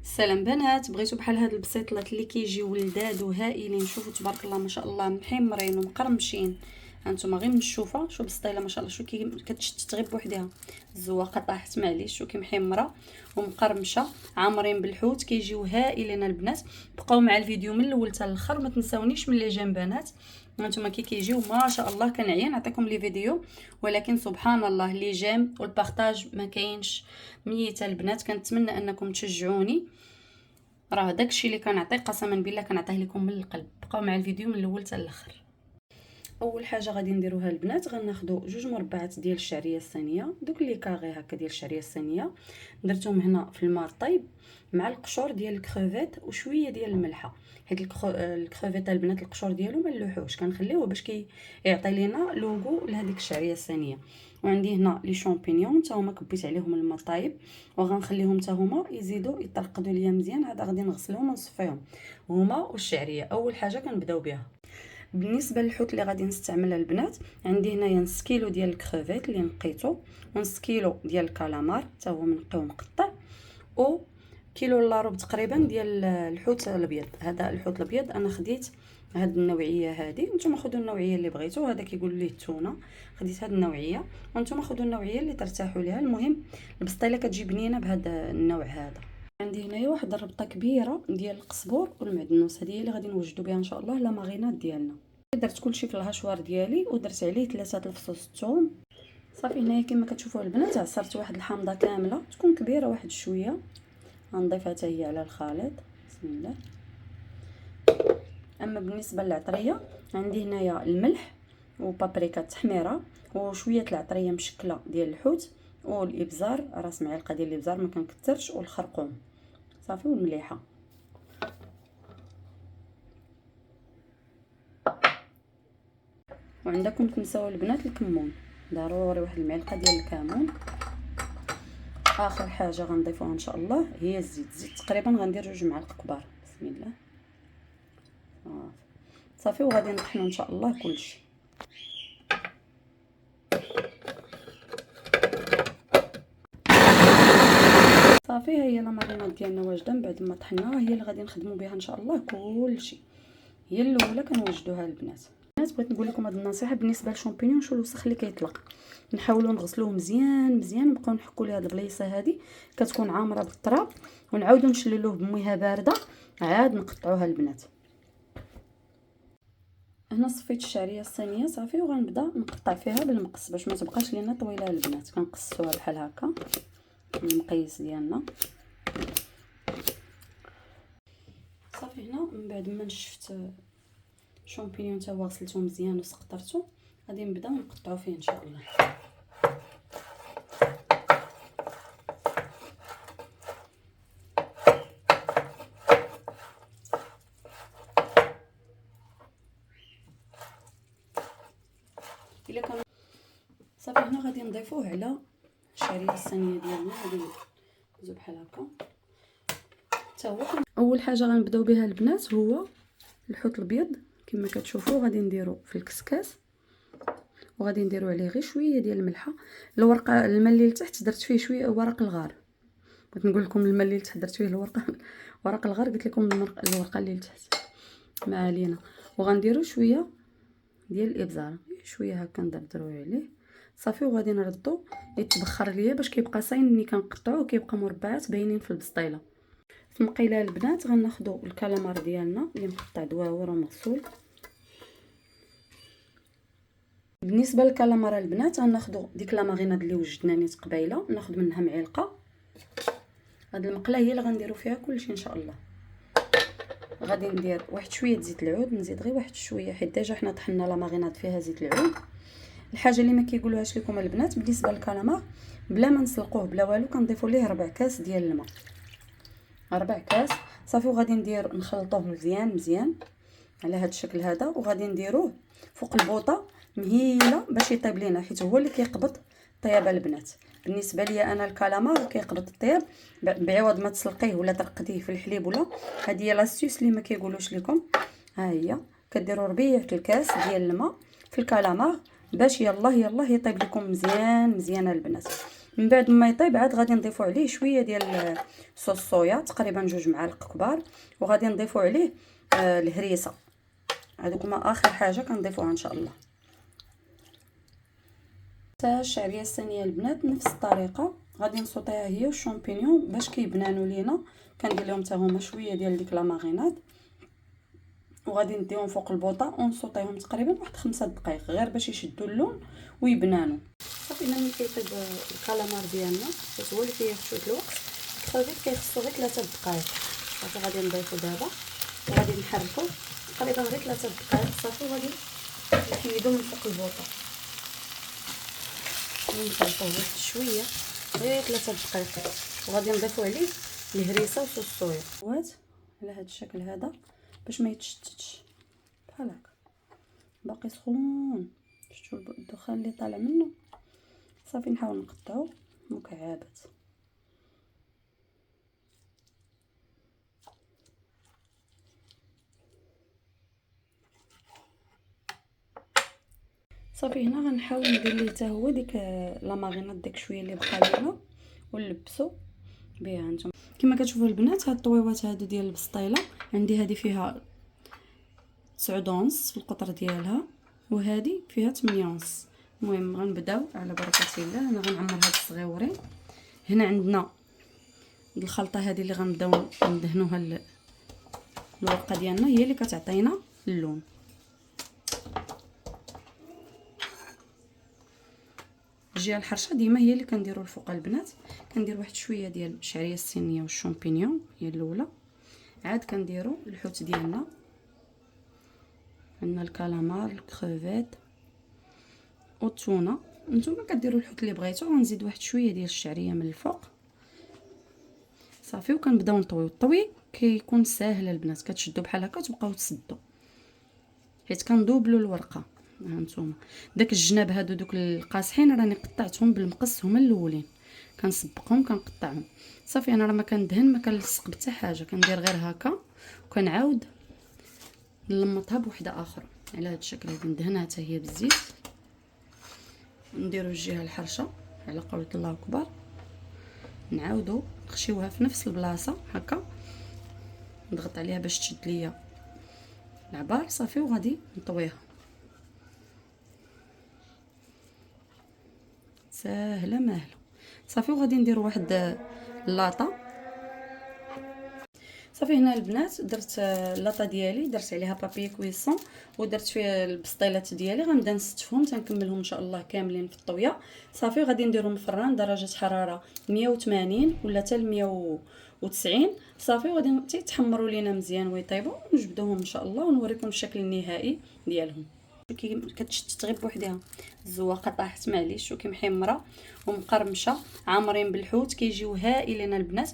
السلام بنات، بغيتو بحال هاد البسيطلات اللي كيجيو لذاذ وهائلين. شوفوا تبارك الله ما شاء الله، محمرين ومقرمشين. هانتوما غير من الشوفه شو بسطيله ما شاء الله، شو كتشتت غير بوحدها. الزواقه طاحت معليش، شو محمره ومقرمشه عامرين بالحوت، كيجيو هائلين البنات. بقاو مع الفيديو من الاول حتى الاخر، ما تنساونيش من لي جيم بنات. هانتوما كيجيو ما شاء الله، كنعيا نعطيكم لي فيديو، ولكن سبحان الله لي جيم والبارطاج ما كاينش. ميته البنات، كنتمنى انكم تشجعوني، راه داكشي اللي كنعطي قسما بالله كنعطيه لكم من القلب. بقاو مع الفيديو من الاول حتى الاخر. اول حاجه غادي نديروها البنات، غناخذوا 2 مربعات ديال الشعريه الصينيه، دوك اللي كاغي هكا ديال الشعريه الصينيه، درتهم هنا في الماء طيب مع القشور ديال الكروفيت وشويه ديال الملحه، حيت الكروفيت البنات القشور ديالو ما نلوحوش، كنخليوه باش كيعطي لينا لوغو لهذيك الشعريه الصينيه. وعندي هنا لي شامبينيون حتى هما كبيت عليهم الماء طايب، وغنخليهم حتى هما يزيدوا يترقدوا ليا مزيان. هذا غادي نغسلهم ونصفيهم هما والشعريه. اول حاجه كنبداو بها بالنسبه للحوت اللي غادي نستعملها البنات، عندي هنايا نص كيلو ديال الكروفيت اللي نقيتو، ونص كيلو ديال الكالامار حتى هو منقي ومقطع، و كيلو الا ربع تقريبا ديال الحوت الابيض. هذا الحوت الابيض انا خديت هاد النوعيه هذه، نتوما خذوا النوعيه اللي بغيتو. هذا كيقول ليه التونه، خديت هاد النوعيه، وانتم خذوا النوعيه اللي ترتاحوا ليها. المهم البسطيله كتجي بنينه بهذا النوع هذا. عندي هنايا واحد الربطه كبيره ديال القزبور والمعدنوس، هذه هي اللي غادي نوجدوا بها ان شاء الله لا ماغينات ديالنا. درت كلشي في الهشوار ديالي ودرت عليه 3 الفصوص الثوم. صافي هنايا كما كتشوفوا البنات عصرت واحد الحامضه كامله، تكون كبيره واحد شويه، غنضيفها حتى هي على الخليط. بسم الله. اما بالنسبه للعطريه، عندي هنايا الملح وبابريكا تحميره وشويه العطريه مشكله ديال الحوت، والابزار راس معلقه ديال الابزار ما كنكثرش، والخرقوم صافي، والمليحه. وعندكم تنساو البنات الكمون، ضروري واحد المعلقه ديال الكمون. اخر حاجه غنضيفوها ان شاء الله هي الزيت تقريبا غندير 2 معالق كبار. بسم الله. صافي وغادي نطحنوا ان شاء الله كلشي. صافي ها هي لا ماريناد ديالنا واجده، من بعد ما طحناها هي اللي غادي نخدموا بها ان شاء الله كلشي. هي الاولى كنوجدوها البنات. بغيت نقول لكم هذه النصيحه بالنسبه للشامبينيون، شو الوسخ اللي كيطلق نحاولوا نغسلوه مزيان مزيان، نبقاو نحكوا ليه هاد البليصه هذه كتكون عامره بالتراب، ونعاودوا نشللوه بميها بارده عاد نقطعوها البنات. هنا صفيت الشعريه الصينيه صافي، وغنبدا نقطع فيها بالمقص باش ما تبقاش لينا طويله البنات. كنقصوها بحال هكا المقيس ديالنا. صافي هنا من بعد ما نشفت شامبينيون تا هو غسلته مزيان وسقطرته، غادي نبداو نقطعو فيه ان شاء الله. الا كان صافي هنا غادي نضيفوه على الشعريه الصينيه ديالنا، غادي ندوزو بحال هكا حتى هو. اول حاجه غنبداو بها البنات هو الحوت الابيض، كما كتشوفوا غادي نديرو في الكسكاس، وغادي نديرو عليه غير شويه ديال الملحه. الورقه الماء اللي لتحت درت فيه شويه ورق الغار، بغيت نقول لكم الماء اللي لتحت درت فيه ورق الغار، قلت لكم الورقه اللي لتحت ما علينا. وغنديرو شويه ديال الابزار، شويه هكا ندردرو عليه صافي، وغادي نردو يتبخر ليا باش كيبقى صاين ملي كنقطعوه، كيبقى مربعات باينين في البسطيله. في المقيله البنات غناخذوا الكالامار ديالنا اللي مقطع دواور ومغسول. بالنسبه للكالامار البنات غناخذوا ديك لا ماريناد اللي وجدنا نيت قبيله، ناخذ منها معلقه. هاد المقله هي اللي غنديروا فيها كلشي ان شاء الله. غادي ندير واحد شويه زيت العود، نزيد غير واحد شويه حيت ديجا حنا طحنا لا ماريناد فيها زيت العود. الحاجه اللي ما كيقولوهاش لكم البنات بالنسبه للكالامار، بلا ما نسلقوه بلا والو كنضيفوا ليه 4 كاس ديال الماء، 4 كاس صافي. وغادي ندير نخلطوه مزيان مزيان على هذا الشكل هذا، وغادي نديروه فوق البوطه مهيله باش يطيب لينا، حيت هو اللي كيقبض الطياب البنات. بالنسبه لي انا الكالامار كيقبض الطياب بعوض ما تسلقيه ولا ترقديه في الحليب، ولا هذه هي لاستيوس اللي ما كيقولوش لكم. ها هي كديروا ربيع الكاس ديال الماء في الكالامار باش يلا يطيب لكم مزيان مزيان البنات. من بعد ما يطيب عاد غادي نضيفوا عليه شويه ديال صوص صويا، تقريبا 2 معالق كبار، وغادي نضيفوا عليه الهريسه. هذوك هما اخر حاجه كنضيفوها ان شاء الله. حتى الشعريه الصينيه البنات نفس الطريقه غادي نصوطيها هي والشامبينيون باش كيبنانوا لينا. كندير لهم حتى هما شويه ديال ديك لا ماريناد، وغادي نديهم فوق البوطه ونصوطيهم تقريبا واحد 5 دقائق غير باش يشدوا اللون ويبنانوا. صافي ملي كيطيب الكالامار ديالنا هو اللي كياخذ شويه الوقت، الكرافيت كيخصو غير 3 دقائق. صافي غادي نضيفو دابا وغادي نحركو تقريبا غير 3 دقائق صافي، وغادي نحيدو من فوق البوطه ونخلطوه واحد شويه غير 3 دقائق، وغادي نضيفو عليه الهريسه وصوص الصويا على هذا الشكل هذا باش ما يتشتتش بحال هكا. باقي سخون، شفتوا الدخان اللي طالع منه. صافي نحاول نقطعو مكعبات. صافي هنا غنحاول ندير ليه حتى هو ديك لا ماريناد داك شويه اللي بقى لينا ونلبسو بها. نتوما كما كتشوفوا البنات هاد الطويوات هادو ديال البسطيله عندي، هذه فيها 9 ونص في القطر ديالها، وهذه فيها 8 ونص. المهم غنبداو على بركه الله. انا غنعمر هاد الصغيورين. هنا عندنا الخلطه هذه اللي غنبداو ندهنوها الورقه ديالنا، هي اللي كتعطينا اللون. الجهه الحرشه ديما هي اللي كنديروا الفوق البنات. كندير واحد شويه ديال الشعريه الصينيه والشامبينيون هي الاولى، عاد كنديروا الحوت ديالنا، عندنا الكالامار الكروفيت والتونه. نتوما كديروا الحوت اللي بغيتو. غنزيد واحد شويه ديال الشعريه من الفوق صافي، وكنبداو نطويو. الطوي كيكون ساهل البنات، كتشدوا بحال هكا تبقاو تسدوا حيت كندوبلوا الورقه. ها نتوما داك الجناب هادو دوك القاصحين راني قطعتهم بالمقص، هما الاولين كنسبقهم كنقطعهم. صافي انا راه ما كندهن ما كنلصق بحتى حاجه، كندير غير هكا وكنعاود نلمطها بوحده اخرى على هذا الشكل هذا. ندهنها حتى هي بالزيت، نديروا الجهه الحرشه على قولة الله اكبر، نعاودوا نخشيوها في نفس البلاصه هكا، نضغط عليها باش تشد ليا العبار صافي، وغادي نطويها. ساهله ماهله صافي. وغادي ندير واحد اللاطه. صافي هنا البنات درت اللاطه ديالي، درت عليها بابي كويسون ودرت فيها البسطيلات ديالي. غنبدا نستفهم تنكملهم ان شاء الله كاملين في الطويه. صافي غادي نديرهم في الفران درجه حراره 180 ولا حتى 190. صافي وغادي تيتحمروا لينا مزيان ويطيبوا، ونجبدوهم ان شاء الله ونوريكم الشكل النهائي ديالهم. كتشتت غير بوحدها. الزواقه طاحت معليش، وكي محمره ومقرمشه عامرين بالحوت كيجيو هائلين البنات.